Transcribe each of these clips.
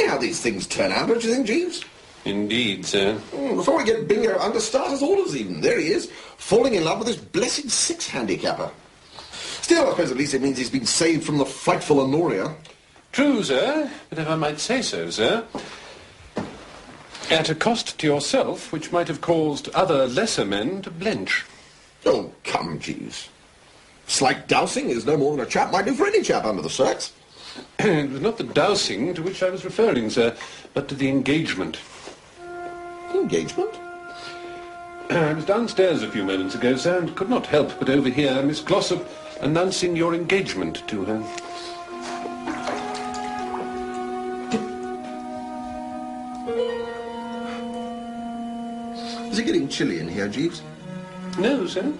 how these things turn out, don't you think, Jeeves? Indeed, sir. Before we get Bingo under starter's orders even. There he is, falling in love with this blessed six-handicapper. Still, I suppose at least it means he's been saved from the frightful Honoria. True, sir, but if I might say so, sir, at a cost to yourself which might have caused other lesser men to blench. Oh, come, Jeeves. Slight dousing is no more than a chap might do for any chap under the circs. It was not the dousing to which I was referring, sir, but to the engagement. The engagement? I was downstairs a few moments ago, sir, and could not help but overhear Miss Glossop announcing your engagement to her. Is it getting chilly in here, Jeeves? No, sir.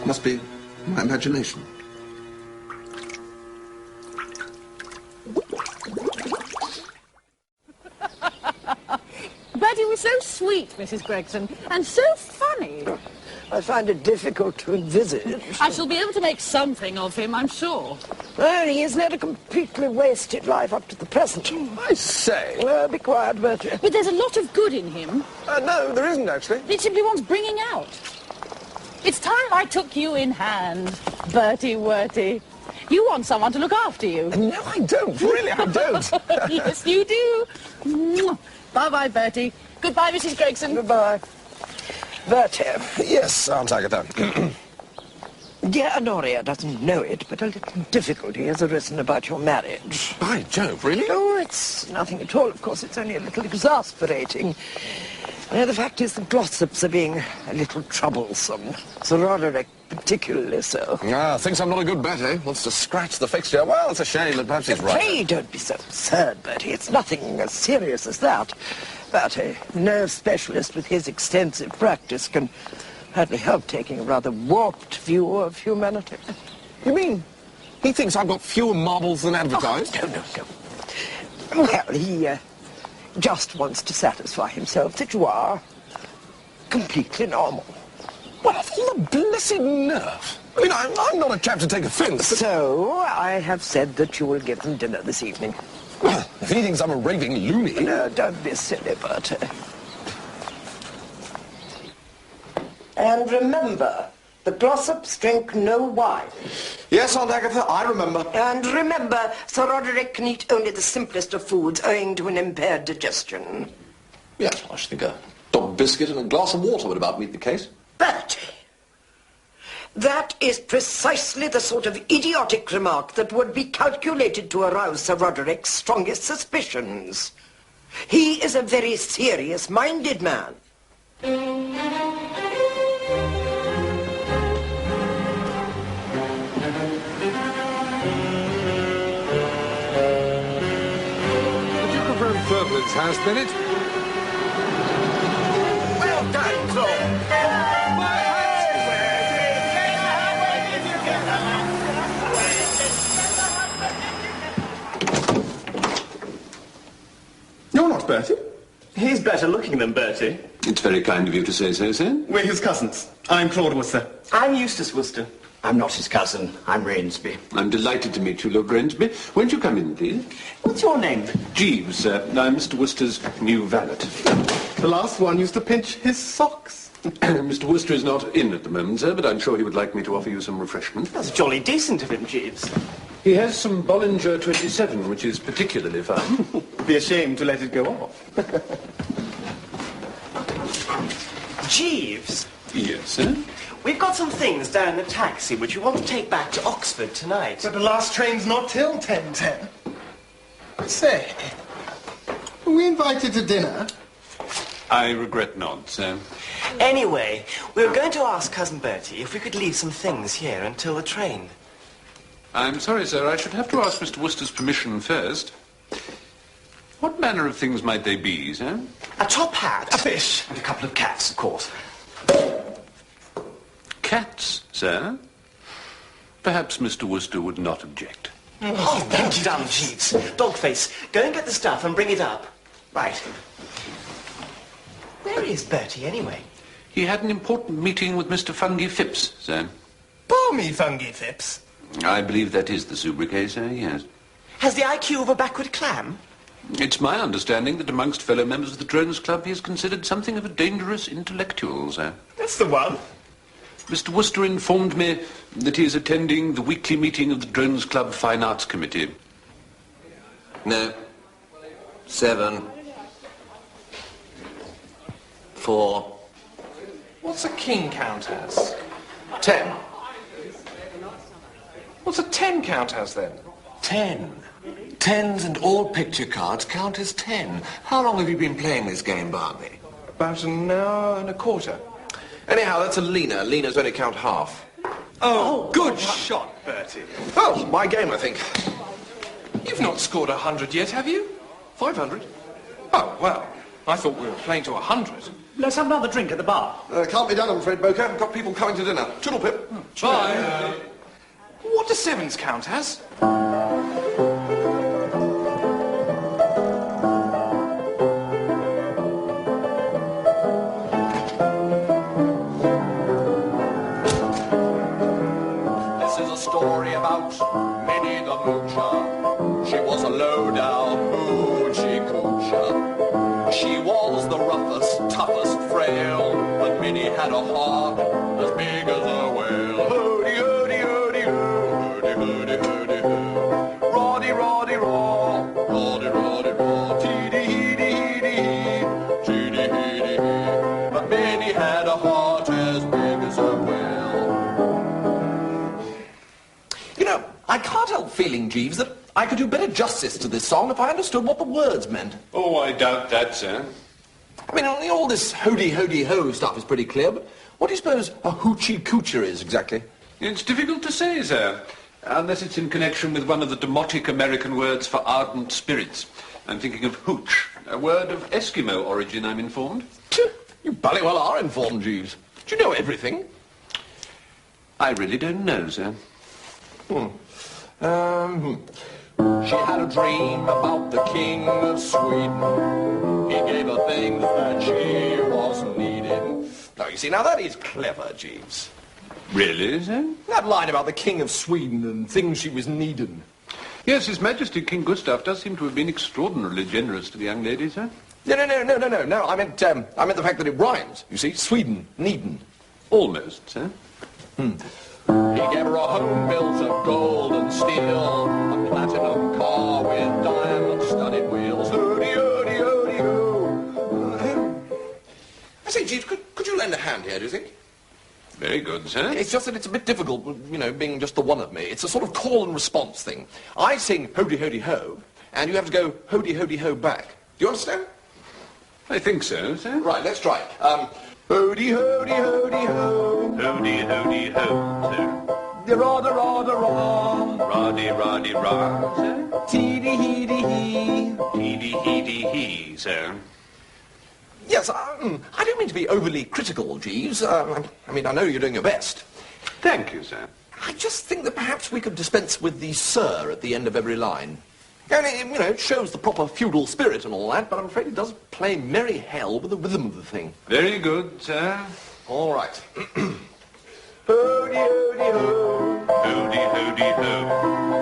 Must be my imagination. Bertie was so sweet, Mrs. Gregson, and so funny. I find it difficult to envisage. I shall be able to make something of him, I'm sure. Well, he has led a completely wasted life up to the present. I say. Be quiet, Bertie. But there's a lot of good in him. No, there isn't, actually. It simply wants bringing out. It's time I took you in hand, Bertie Wertie. You want someone to look after you. No, I don't. Really, I don't. Yes, you do. Mwah. Bye-bye, Bertie. Goodbye, Mrs. Gregson. Goodbye. Bertie. Yes, Aunt Agatha. Dear Honoria doesn't know it, but a little difficulty has arisen about your marriage. By Jove, really? Oh, it's nothing at all. Of course, it's only a little exasperating. The fact is the Glossops are being a little troublesome. Sir Roderick particularly so. Thinks I'm not a good bet, eh? Wants to scratch the fixture. Well, it's a shame, but perhaps he's right. Pray don't be so absurd, Bertie. It's nothing as serious as that. But a nerve specialist with his extensive practice can hardly help taking a rather warped view of humanity. You mean he thinks I've got fewer marbles than advertised? Oh, no. Well, he just wants to satisfy himself that you are completely normal. Well, of all the blessed nerve. I mean, I'm not a chap to take offence. So, I have said that you will give them dinner this evening. Well, if he thinks I'm a raving loony... No, don't be silly, Bertie. And remember, the Glossops drink no wine. Yes, Aunt Agatha, I remember. And remember, Sir Roderick can eat only the simplest of foods owing to an impaired digestion. Yes, I should think a dog biscuit and a glass of water would about meet the case. Bertie, that is precisely the sort of idiotic remark that would be calculated to arouse Sir Roderick's strongest suspicions. He is a very serious-minded man. The Duke of Rumford's house, Bennett. Well done, Tom. You're not Bertie. He's better looking than Bertie. It's very kind of you to say so, sir. We're his cousins. I'm Claude Wooster. I'm Eustace Wooster. I'm not his cousin. I'm Rainsby. I'm delighted to meet you, Lord Rainsby. Won't you come in, please? What's your name? Jeeves, sir. I'm Mr. Wooster's new valet. The last one used to pinch his socks. Mr. Wooster is not in at the moment, sir, but I'm sure he would like me to offer you some refreshment. That's jolly decent of him, Jeeves. He has some Bollinger 27, which is particularly fine. Be ashamed to let it go off. Jeeves. Yes, sir? We've got some things down in the taxi which we want to take back to Oxford tonight. But the last train's not till 10:10. Say, are we invited to dinner? I regret not, sir. Anyway, we were going to ask Cousin Bertie if we could leave some things here until the train. I'm sorry, sir. I should have to ask Mr. Wooster's permission first. What manner of things might they be, sir? A top hat. A fish. And a couple of cats, of course. Cats, sir? Perhaps Mr. Wooster would not object. Oh, thank you, darling Jeeves. Dogface, go and get the stuff and bring it up. Right. Where is Bertie, anyway? He had an important meeting with Mr. Fungi Phipps, sir. Balmy Fungi Phipps. I believe that is the sobriquet, sir, yes. Has the IQ of a backward clam? It's my understanding that amongst fellow members of the Drones Club he is considered something of a dangerous intellectual, sir. That's the one. Mr. Wooster informed me that he is attending the weekly meeting of the Drones Club Fine Arts Committee. No. 7. 4. What's a king count as? 10. What's a 10 count as, then? 10. Tens and all picture cards count as 10. How long have you been playing this game, Barney? About an hour and a quarter. Anyhow, that's a leaner. Leaners only count half. Oh, good shot, Bertie. Well, my game, I think. You've not scored 100 yet, have you? 500. Oh, well, I thought we were playing to 100. Let's have another drink at the bar. Can't be done, I'm afraid, Boker. I've got people coming to dinner. Toodle-pip. Bye. What do 7s count as? This is a story about Minnie the Moocher. She was a low-down hoochie coocher. She was the roughest, toughest frail, but Minnie had a heart as big as a whale. Hoody, hoody, hoody, hoo, hoody, hoody, hoody, hoo. Roddy, roddy, raw, roddy, roddy, raw, teedy, heedy, heedy, hee, teedy, heedy, hee. But Minnie had a heart as big as a whale. You know, I can't help feeling, Jeeves, that I could do better justice to this song if I understood what the words meant. Oh, I doubt that, sir. I mean, all this hody-hody-ho stuff is pretty clear, but what do you suppose a hoochie coocher is exactly? It's difficult to say, sir, unless it's in connection with one of the demotic American words for ardent spirits. I'm thinking of hooch, a word of Eskimo origin, I'm informed. You bloody well are informed, Jeeves. Do you know everything? I really don't know, sir. She had a dream about the king of Sweden. He gave her things that she wasn't needing. No, you see, now that is clever, Jeeves. Really, sir? That line about the king of Sweden and things she was needing. Yes, His Majesty King Gustav does seem to have been extraordinarily generous to the young lady, sir. No. I meant the fact that it rhymes. You see, Sweden, needin'. Almost, sir. He gave her a home built of gold and steel, a platinum car with diamond-studded wheels. Hoody, hoody, hoody, ho. I say, Jeeves, could you lend a hand here, do you think? Very good, sir. It's just that it's a bit difficult, you know, being just the one of me. It's a sort of call and response thing. I sing hody, hody, ho, and you have to go hody, hody, ho back. Do you understand? I think so, sir. Right, let's try it. Hody, hody, hody, ho. Hody, hody, ho, sir. Da-ra-da-ra-da-ra. Roddy, roddy, rah, sir. Teedy-heedy-hee. Heedy, heedy, hee, sir. Yes, I don't mean to be overly critical, Jeeves. I mean, I know you're doing your best. Thank you, sir. I just think that perhaps we could dispense with the sir at the end of every line. And you know, it shows the proper feudal spirit and all that, but I'm afraid it does play merry hell with the rhythm of the thing. Very good, sir. All right. Hody, hody, ho. Hody, hody, ho.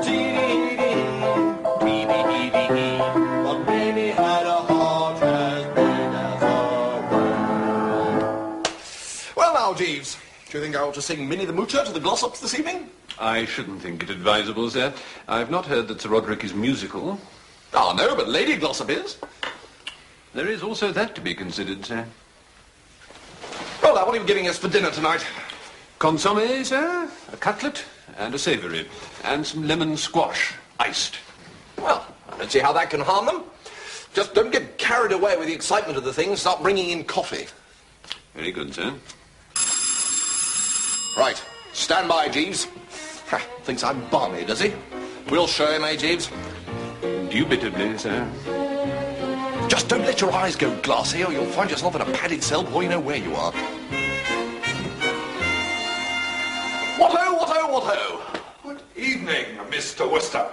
Teedy-heedy-hee. Teedy-heedy-hee. But Minnie had a heart as big as a whale. Well now, Jeeves, do you think I ought to sing Minnie the Moocher to the Glossops this evening? I shouldn't think it advisable, sir. I've not heard that Sir Roderick is musical. Oh, no, but Lady Glossop is. There is also that to be considered, sir. Well, now, what are you giving us for dinner tonight? Consommé, sir, a cutlet and a savoury, and some lemon squash, iced. Well, I don't see how that can harm them. Just don't get carried away with the excitement of the thing. Start bringing in coffee. Very good, sir. Right. Stand by, Jeeves. Ha, thinks I'm balmy, does he? We'll show him, eh, Jeeves? Indubitably, sir. Just don't let your eyes go glassy or you'll find yourself in a padded cell before you know where you are. What-ho, what-ho, what-ho? Good evening, Mr. Wooster.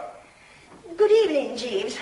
Good evening, Jeeves.